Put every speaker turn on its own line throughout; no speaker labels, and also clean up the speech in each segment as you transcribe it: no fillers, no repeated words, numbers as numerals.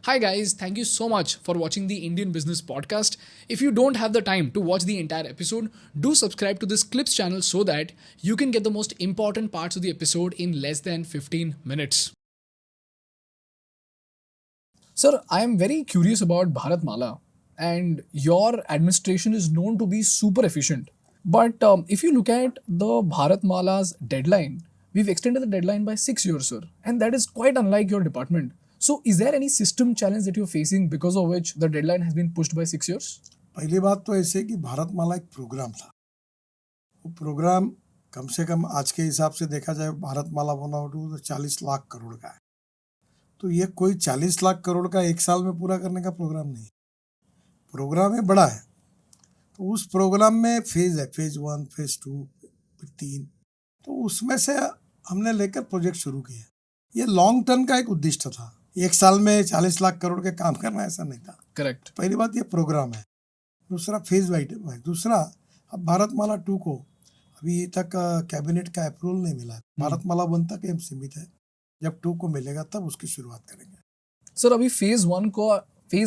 Hi guys, thank you so much for watching the Indian Business Podcast. If you don't have the time to watch the entire episode, do subscribe to this Clips channel so that you can get the most important parts of the episode in less than 15 minutes. Sir, I am very curious about Bharatmala, and your administration is known to be super efficient. But if you look at the Bharatmala's deadline, we've extended the deadline by 6 years, sir, and that is quite unlike your department. So, is there any system challenge that you're facing because of which the deadline has been pushed by 6 years?
पहली बात तो ऐसे कि भारतमाला एक programme था। वो programme कम से कम आज के हिसाब से देखा जाए भारतमाला बना तो 40 लाख करोड़ का है। तो ये कोई 40 लाख करोड़ का एक साल में पूरा करने का प्रोग्राम नहीं। प्रोग्राम है बड़ा है। तो उस प्रोग्राम में फेज है, फेज 1, फेज 2, 3। तो उसमें से हमने लेकर प्रोजेक्ट शुरू किया। ये लॉन्ग टर्म का एक उद्देश्य था। एक साल में 40 लाख करोड़ के काम करना ऐसा नहीं था।
करेक्ट।
पहली बात ये प्रोग्राम है। दूसरा फेज वाइज है। दूसरा अब भारतमाला 2 को अभी तक कैबिनेट का अप्रूवल नहीं मिला है। भारतमाला 1 तक एम सीमित है। जब 2 को मिलेगा तब उसकी शुरुआत करेंगे।
सर, अभी फेज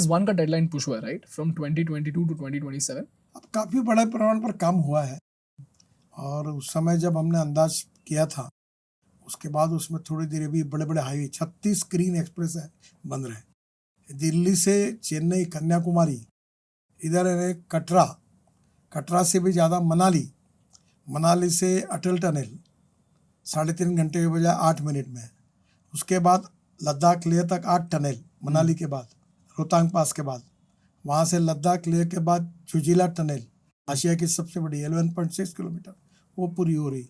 1 का डेडलाइन पुश हुआ है, राइट, फ्रॉम 2022 टू 2027।
अब काफ़ी बड़े पैमाने पर काम हुआ है और उस समय जब हमने अंदाज किया था उसके बाद उसमें थोड़ी देर भी बड़े बड़े हाईवे 36 ग्रीन एक्सप्रेस है बन रहे। दिल्ली से चेन्नई, कन्याकुमारी, इधर है कटरा से भी ज़्यादा मनाली से अटल टनल 3.5 घंटे के बजाय 8 मिनट में। उसके बाद लद्दाख लेह तक 8 टनल मनाली के बाद, रोहतांग पास के बाद, वहाँ से लद्दाख लेह के बाद जुजिला टनल आशिया की सबसे बड़ी 11.6 किलोमीटर वो पूरी हो रही,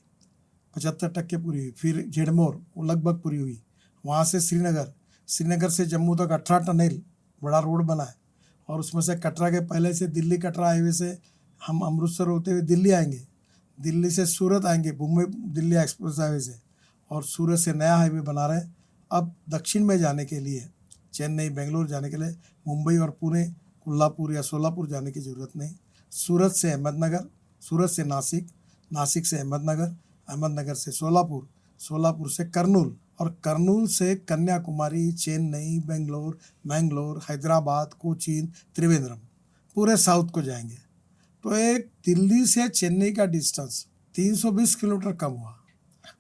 75% पूरी हुई। फिर झेड़मोर वो लगभग पूरी हुई। वहाँ से श्रीनगर से जम्मू तक 18 टनल बड़ा रोड बना है। और उसमें से कटरा के पहले से दिल्ली कटरा हाईवे से हम अमृतसर होते हुए दिल्ली आएंगे, दिल्ली से सूरत आएंगे मुंबई दिल्ली एक्सप्रेस हाईवे से, और सूरत से नया हाईवे बना रहे हैं। अब दक्षिण में जाने के लिए, चेन्नई बेंगलोर जाने के लिए मुंबई और पुणे, कोल्हापुर या सोलापुर जाने की ज़रूरत नहीं। सूरत से अहमदनगर, सूरत से नासिक, नासिक से अहमदनगर, अहमदनगर से सोलापुर, सोलापुर से कर्नूल, और कर्नूल से कन्याकुमारी, चेन्नई, मैंगलोर, हैदराबाद, कोचीन, त्रिवेंद्रम, पूरे साउथ को जाएंगे। तो एक दिल्ली से चेन्नई का डिस्टेंस 320 किलोमीटर कम हुआ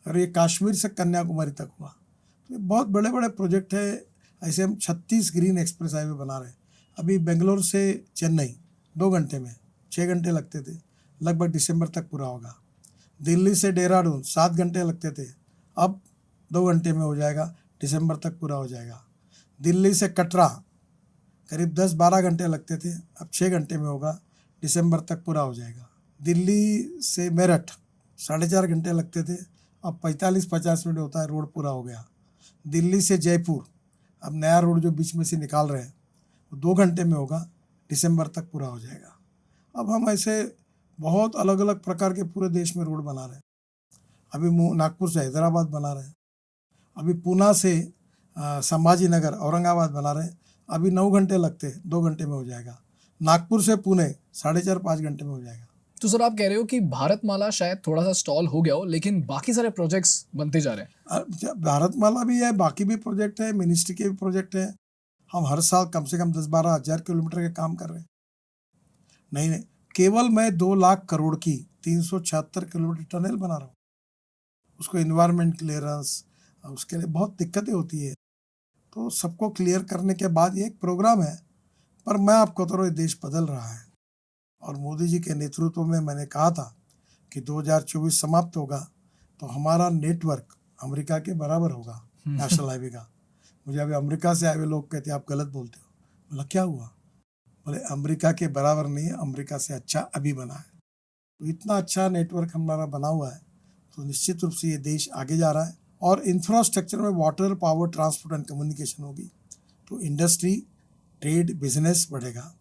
और ये कश्मीर से कन्याकुमारी तक हुआ। तो ये बहुत बड़े बड़े प्रोजेक्ट है। ऐसे हम 36 ग्रीन एक्सप्रेस हाईवे बना रहे हैं। अभी बेंगलोर से चेन्नई 2 घंटे में, 6 घंटे लगते थे, लगभग दिसंबर तक पूरा होगा। दिल्ली से देहरादून 7 घंटे लगते थे, अब 2 घंटे में हो जाएगा, दिसंबर तक पूरा हो जाएगा। दिल्ली से कटरा करीब 10-12 घंटे लगते थे, अब 6 घंटे में होगा, दिसंबर तक पूरा हो जाएगा। दिल्ली से मेरठ 4.5 घंटे लगते थे, अब 45-50 मिनट होता है, रोड पूरा हो गया। दिल्ली से जयपुर अब नया रोड जो बीच में से निकाल रहे हैं वो 2 घंटे में होगा, दिसंबर तक पूरा हो जाएगा। अब हम ऐसे बहुत अलग अलग प्रकार के पूरे देश में रोड बना रहे हैं। अभी नागपुर से हैदराबाद बना रहे हैं, अभी पूना से संभाजी नगर औरंगाबाद बना रहे हैं। अभी 9 घंटे लगते, 2 घंटे में हो जाएगा। नागपुर से पुणे 4.5-5 घंटे में हो जाएगा।
तो सर, आप कह रहे हो कि भारतमाला शायद थोड़ा सा स्टॉल हो गया हो, लेकिन बाकी सारे प्रोजेक्ट्स बनते जा रहे हैं।
भारतमाला भी है, बाकी भी प्रोजेक्ट है, मिनिस्ट्री के भी प्रोजेक्ट है। हम हर साल कम से कम 10-12 हज़ार किलोमीटर के काम कर रहे हैं। नहीं, केवल मैं 2 लाख करोड़ की 376 किलोमीटर टनल बना रहा हूँ। उसको इन्वायरमेंट क्लियरेंस, उसके लिए बहुत दिक्कतें होती है। तो सबको क्लियर करने के बाद ये एक प्रोग्राम है। पर मैं आपको तो ये देश बदल रहा है और मोदी जी के नेतृत्व में मैंने कहा था कि 2024 समाप्त होगा तो हमारा नेटवर्क अमेरिका के बराबर होगा नेशनल हाईवे का। मुझे अभी अमेरिका से आए हुए लोग कहते हैं आप गलत बोलते हो। बोला क्या हुआ? बोले अमेरिका के बराबर नहीं है, अमेरिका से अच्छा अभी बना है। तो इतना अच्छा नेटवर्क हमारा बना हुआ है, तो निश्चित रूप से ये देश आगे जा रहा है। और इंफ्रास्ट्रक्चर में water, power, transport and communication होगी तो इंडस्ट्री, ट्रेड, बिजनेस बढ़ेगा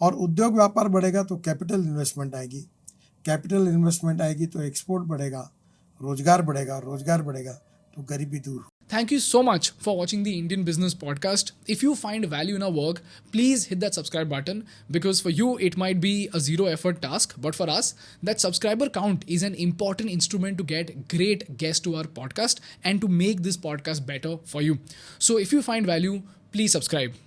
और उद्योग व्यापार बढ़ेगा तो कैपिटल इन्वेस्टमेंट आएगी। कैपिटल इन्वेस्टमेंट आएगी तो एक्सपोर्ट बढ़ेगा, रोजगार बढ़ेगा तो गरीबी दूर।
Thank you so much for watching the Indian Business Podcast. If you find value in our work, please hit that subscribe button, because for you it might be a zero effort task, but for us, that subscriber count is an important instrument to get great guests to our podcast and to make this podcast better for you. So if you find value, please subscribe.